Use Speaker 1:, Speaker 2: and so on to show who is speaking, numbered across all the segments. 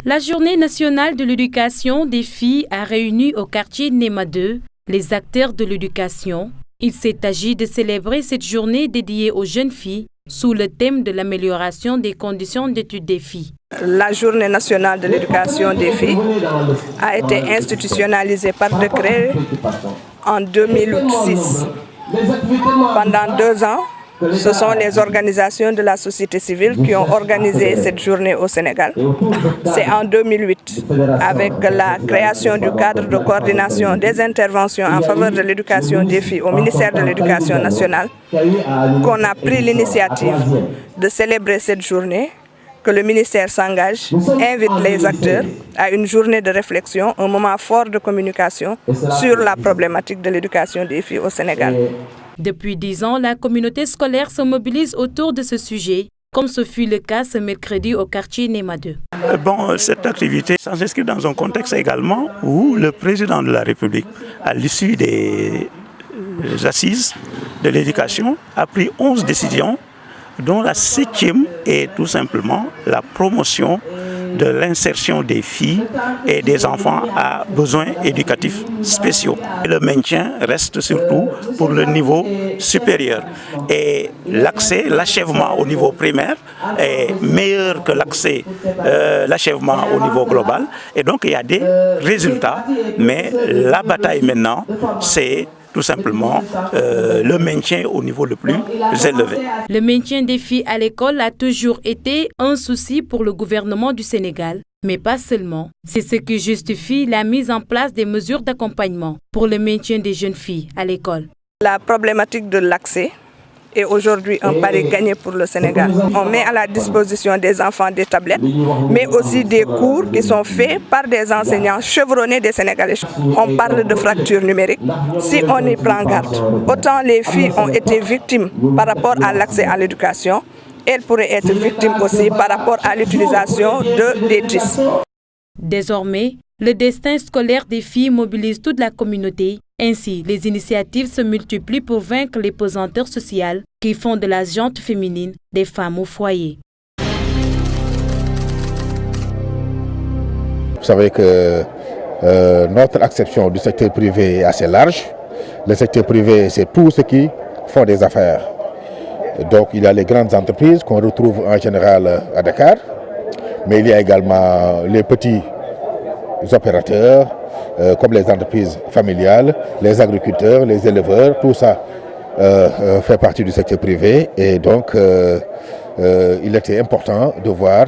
Speaker 1: La Journée nationale de l'éducation des filles a réuni au quartier Néma 2 les acteurs de l'éducation. Il s'est agi de célébrer cette journée dédiée aux jeunes filles sous le thème de l'amélioration des conditions d'études des filles.
Speaker 2: La Journée nationale de l'éducation des filles a été institutionnalisée par décret en 2006. Pendant 2 ans, ce sont les organisations de la société civile qui ont organisé cette journée au Sénégal. C'est en 2008, avec la création du cadre de coordination des interventions en faveur de l'éducation des filles au ministère de l'Éducation nationale, qu'on a pris l'initiative de célébrer cette journée, que le ministère s'engage, invite les acteurs à une journée de réflexion, un moment fort de communication sur la problématique de l'éducation des filles au Sénégal.
Speaker 1: Depuis 10 ans, la communauté scolaire se mobilise autour de ce sujet, comme ce fut le cas ce mercredi au quartier Néma 2.
Speaker 3: Cette activité s'inscrit dans un contexte également où le président de la République, à l'issue des assises de l'éducation, a pris 11 décisions, dont la 7e est tout simplement la promotion de l'insertion des filles et des enfants à besoins éducatifs spéciaux. Le maintien reste surtout pour le niveau supérieur. Et l'achèvement au niveau primaire est meilleur que l'achèvement au niveau global. Et donc il y a des résultats, mais la bataille maintenant, c'est tout simplement le maintien au niveau le plus élevé.
Speaker 1: Le maintien des filles à l'école a toujours été un souci pour le gouvernement du Sénégal, mais pas seulement. C'est ce qui justifie la mise en place des mesures d'accompagnement pour le maintien des jeunes filles à l'école.
Speaker 2: La problématique de l'accès est aujourd'hui un pari gagné pour le Sénégal. On met à la disposition des enfants des tablettes, mais aussi des cours qui sont faits par des enseignants chevronnés des Sénégalais. On parle de fracture numérique. Si on y prend garde, autant les filles ont été victimes par rapport à l'accès à l'éducation, elles pourraient être victimes aussi par rapport à l'utilisation des TIS.
Speaker 1: Désormais, le destin scolaire des filles mobilise toute la communauté. Ainsi, les initiatives se multiplient pour vaincre les pesanteurs sociales qui font de la gente féminine des femmes au foyer.
Speaker 4: Vous savez que notre acception du secteur privé est assez large. Le secteur privé, c'est tous ceux qui font des affaires. Donc il y a les grandes entreprises qu'on retrouve en général à Dakar, mais il y a également les petits opérateurs, comme les entreprises familiales, les agriculteurs, les éleveurs, tout ça fait partie du secteur privé. Et donc, il était important de voir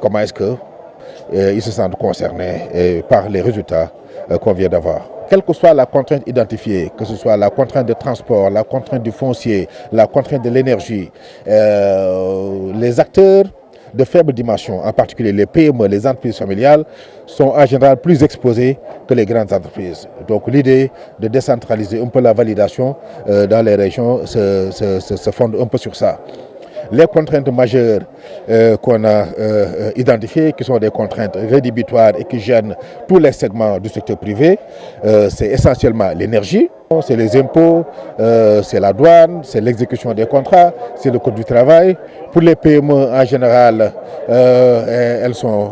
Speaker 4: comment est-ce qu'ils se sentent concernés par les résultats qu'on vient d'avoir. Quelle que soit la contrainte identifiée, que ce soit la contrainte de transport, la contrainte du foncier, la contrainte de l'énergie, les acteurs de faible dimension, en particulier les PME, les entreprises familiales, sont en général plus exposées que les grandes entreprises. Donc l'idée de décentraliser un peu la validation dans les régions se fonde un peu sur ça. Les contraintes majeures qu'on a identifiées, qui sont des contraintes rédhibitoires et qui gênent tous les segments du secteur privé, c'est essentiellement l'énergie, c'est les impôts, c'est la douane, c'est l'exécution des contrats, c'est le code du travail. Pour les PME en général, elles sont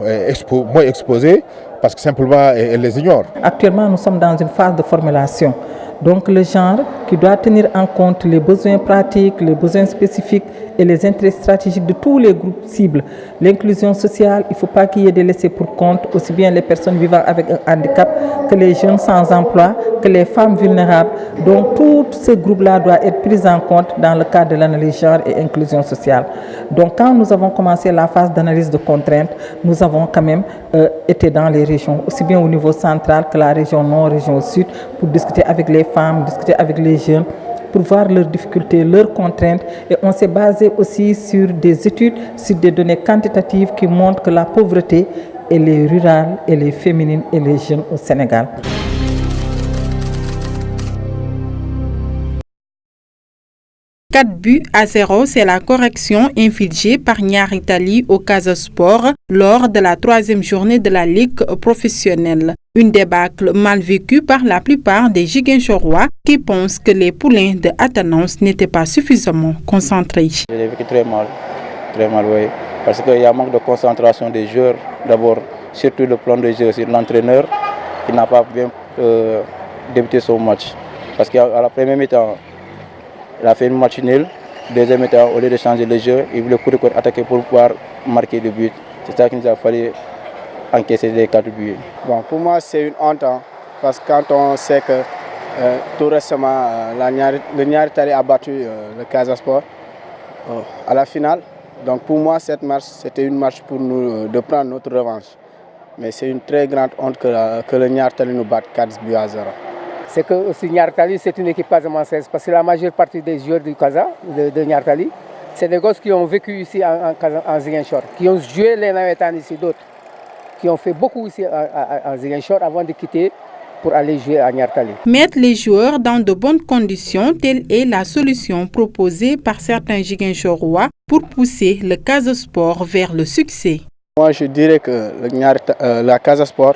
Speaker 4: moins exposées parce que simplement elles les ignorent.
Speaker 5: Actuellement, nous sommes dans une phase de formulation. Donc le genre qui doit tenir en compte les besoins pratiques, les besoins spécifiques et les intérêts stratégiques de tous les groupes cibles. L'inclusion sociale, il ne faut pas qu'il y ait des laissés pour compte, aussi bien les personnes vivant avec un handicap que les jeunes sans emploi, que les femmes vulnérables. Donc tout ce groupe-là doit être pris en compte dans le cadre de l'analyse genre et inclusion sociale. Donc quand nous avons commencé la phase d'analyse de contraintes, nous avons quand même été dans les régions, aussi bien au niveau central que la région nord, région sud, pour discuter avec les femmes, discuter avec les jeunes, pour voir leurs difficultés, leurs contraintes. Et on s'est basé aussi sur des études, sur des données quantitatives qui montrent que la pauvreté, elle est rurale, elle est féminine et les jeunes au Sénégal.
Speaker 6: 4-0, c'est la correction infligée par Niary Tally au Casa Sport lors de la 3e journée de la Ligue professionnelle. Une débâcle mal vécue par la plupart des Ziguinchorois qui pensent que les poulains de Athanance n'étaient pas suffisamment concentrés.
Speaker 7: Je l'ai vécu très mal, oui. parce qu'il y a un manque de concentration des joueurs, d'abord, surtout le plan de jeu sur l'entraîneur qui n'a pas bien débuté son match. Parce qu'à la première mi-temps, il a fait une match nul. Deuxième mi-temps, au lieu de changer le jeu, il voulait courir attaquer pour pouvoir marquer le but. C'est ça qu'il nous a fallu encaisser les 4 buts.
Speaker 8: Bon, pour moi, c'est une honte, hein, parce que quand on sait que tout récemment, le Niary Tally a battu le Casa Sport à la finale. Donc pour moi, cette marche, c'était une marche pour nous de prendre notre revanche. Mais c'est une très grande honte que le Niary Tally nous batte 4 buts à 0.
Speaker 9: C'est que aussi Niary Tally, c'est une équipe casamançaise, parce que la majeure partie des joueurs du Casa, de Niary Tally, c'est des gosses qui ont vécu ici en Ziguinchor, qui ont joué les navetans ici, d'autres, qui ont fait beaucoup ici en Ziguinchor avant de quitter pour aller jouer à Niary Tally.
Speaker 6: Mettre les joueurs dans de bonnes conditions, telle est la solution proposée par certains Ziguinchorois pour pousser le Casa Sport vers le succès.
Speaker 8: Moi, je dirais que la Casa Sport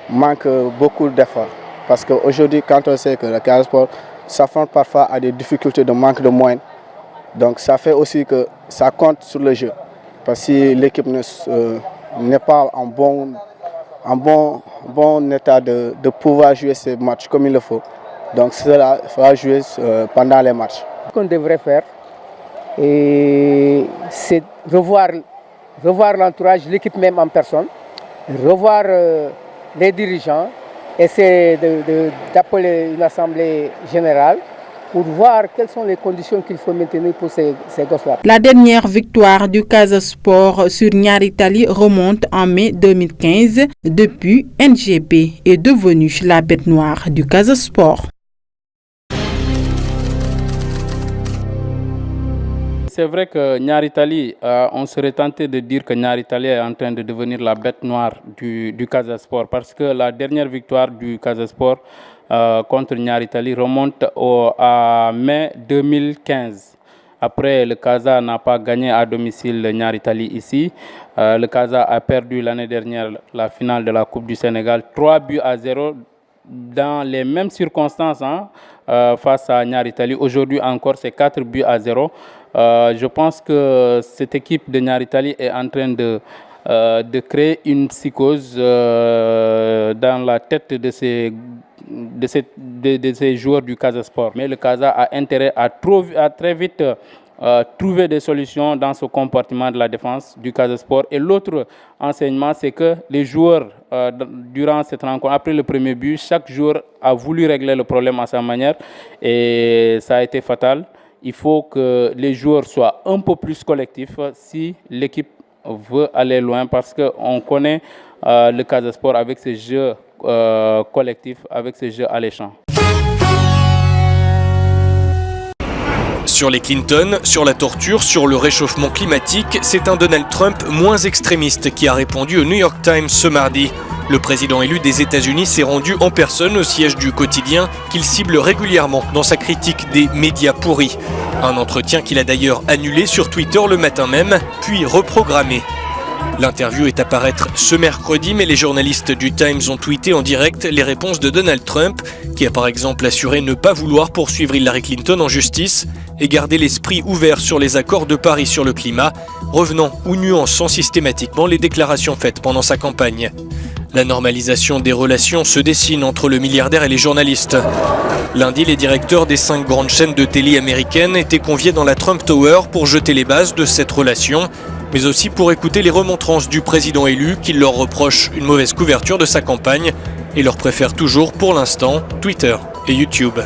Speaker 8: manque beaucoup d'efforts. Parce qu'aujourd'hui, quand on sait que le Casa Sport s'affronte parfois à des difficultés de manque de moyens, donc ça fait aussi que ça compte sur le jeu. Parce que si l'équipe n'est pas en bon état de pouvoir jouer ces matchs comme il le faut, donc cela va jouer pendant les matchs.
Speaker 9: Ce qu'on devrait faire, c'est revoir l'entourage, l'équipe même en personne, revoir les dirigeants, essayer d'appeler une assemblée générale pour voir quelles sont les conditions qu'il faut maintenir pour ces gosses-là.
Speaker 6: La dernière victoire du Casa Sport sur Niary Tally remonte en mai 2015. Depuis, NGB est devenue la bête noire du Casa Sport.
Speaker 10: C'est vrai que Niary Tally, on serait tenté de dire que Niary Tally est en train de devenir la bête noire du Casa Sport, parce que la dernière victoire du Casa Sport contre Niary Tally remonte à mai 2015. Après, le Casa n'a pas gagné à domicile le Niary Tally ici. Le Casa a perdu l'année dernière la finale de la Coupe du Sénégal, 3 buts à 0 dans les mêmes circonstances face à Niary Tally. Aujourd'hui encore, c'est 4 buts à 0. Je pense que cette équipe de Niary Tally est en train de créer une psychose dans la tête de ces joueurs du Casa Sport. Mais le Casa a intérêt à très vite trouver des solutions dans ce comportement de la défense du Casa Sport. Et l'autre enseignement, c'est que les joueurs, durant cette rencontre, après le premier but, chaque joueur a voulu régler le problème à sa manière et ça a été fatal. Il faut que les joueurs soient un peu plus collectifs si l'équipe veut aller loin, parce qu'on connaît le Casa Sport avec ses jeux collectifs, avec ses jeux alléchants.
Speaker 11: Sur les Clinton, sur la torture, sur le réchauffement climatique, c'est un Donald Trump moins extrémiste qui a répondu au New York Times ce mardi. Le président élu des États-Unis s'est rendu en personne au siège du quotidien qu'il cible régulièrement dans sa critique des médias pourris. Un entretien qu'il a d'ailleurs annulé sur Twitter le matin même, puis reprogrammé. L'interview est à paraître ce mercredi, mais les journalistes du Times ont tweeté en direct les réponses de Donald Trump, qui a par exemple assuré ne pas vouloir poursuivre Hillary Clinton en justice et garder l'esprit ouvert sur les accords de Paris sur le climat, revenant ou nuançant systématiquement les déclarations faites pendant sa campagne. La normalisation des relations se dessine entre le milliardaire et les journalistes. Lundi, les directeurs des 5 grandes chaînes de télé américaines étaient conviés dans la Trump Tower pour jeter les bases de cette relation, mais aussi pour écouter les remontrances du président élu qui leur reproche une mauvaise couverture de sa campagne et leur préfère toujours pour l'instant Twitter et YouTube.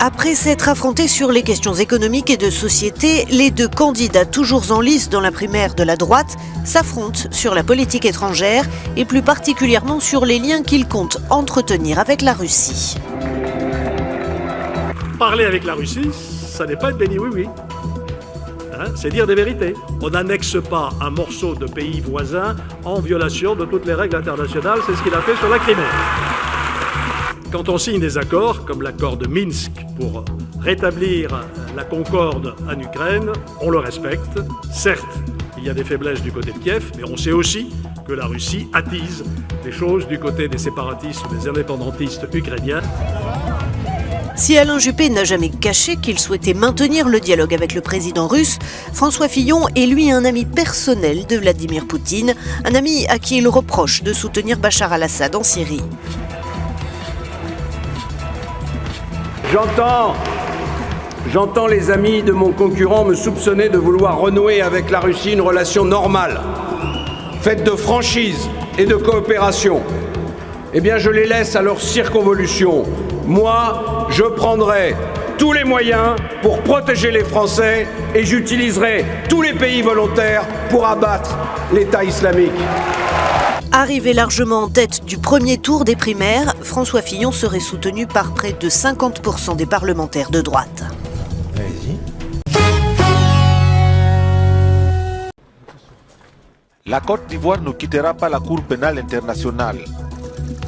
Speaker 12: Après s'être affrontés sur les questions économiques et de société, les deux candidats toujours en lice dans la primaire de la droite s'affrontent sur la politique étrangère et plus particulièrement sur les liens qu'ils comptent entretenir avec la Russie.
Speaker 13: Parler avec la Russie, ça n'est pas être béni oui-oui. C'est dire des vérités. On n'annexe pas un morceau de pays voisin en violation de toutes les règles internationales. C'est ce qu'il a fait sur la Crimée. Quand on signe des accords, comme l'accord de Minsk pour rétablir la concorde en Ukraine, on le respecte. Certes, il y a des faiblesses du côté de Kiev, mais on sait aussi que la Russie attise les choses du côté des séparatistes ou des indépendantistes ukrainiens.
Speaker 12: Si Alain Juppé n'a jamais caché qu'il souhaitait maintenir le dialogue avec le président russe, François Fillon est lui un ami personnel de Vladimir Poutine, un ami à qui il reproche de soutenir Bachar al-Assad en Syrie.
Speaker 14: J'entends les amis de mon concurrent me soupçonner de vouloir renouer avec la Russie une relation normale, faite de franchise et de coopération. Eh bien, je les laisse à leur circonvolution. Moi, je prendrai tous les moyens pour protéger les Français et j'utiliserai tous les pays volontaires pour abattre l'État islamique.
Speaker 12: Arrivé largement en tête du premier tour des primaires, François Fillon serait soutenu par près de 50% des parlementaires de droite.
Speaker 15: La Côte d'Ivoire ne quittera pas la Cour pénale internationale.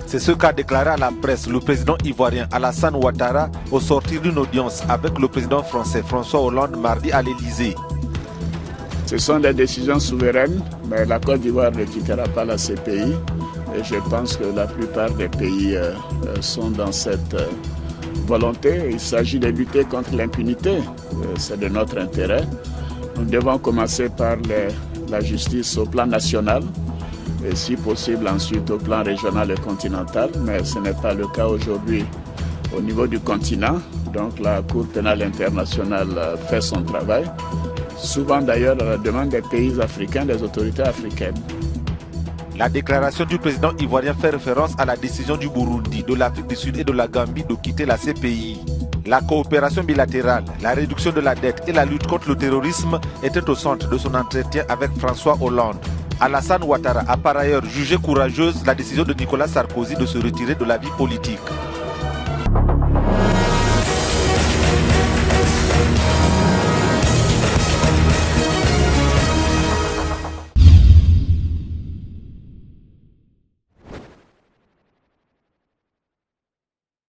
Speaker 15: C'est ce qu'a déclaré à la presse le président ivoirien Alassane Ouattara au sortir d'une audience avec le président français François Hollande mardi à l'Élysée.
Speaker 16: Ce sont des décisions souveraines, mais la Côte d'Ivoire ne quittera pas la CPI. Et je pense que la plupart des pays sont dans cette volonté. Il s'agit de lutter contre l'impunité. C'est de notre intérêt. Nous devons commencer par la justice au plan national et si possible ensuite au plan régional et continental, mais ce n'est pas le cas aujourd'hui au niveau du continent. Donc la Cour pénale internationale fait son travail, souvent d'ailleurs à la demande des pays africains, des autorités africaines.
Speaker 15: La déclaration du président ivoirien fait référence à la décision du Burundi, de l'Afrique du Sud et de la Gambie de quitter la CPI. La coopération bilatérale, la réduction de la dette et la lutte contre le terrorisme étaient au centre de son entretien avec François Hollande. Alassane Ouattara a par ailleurs jugé courageuse la décision de Nicolas Sarkozy de se retirer de la vie politique.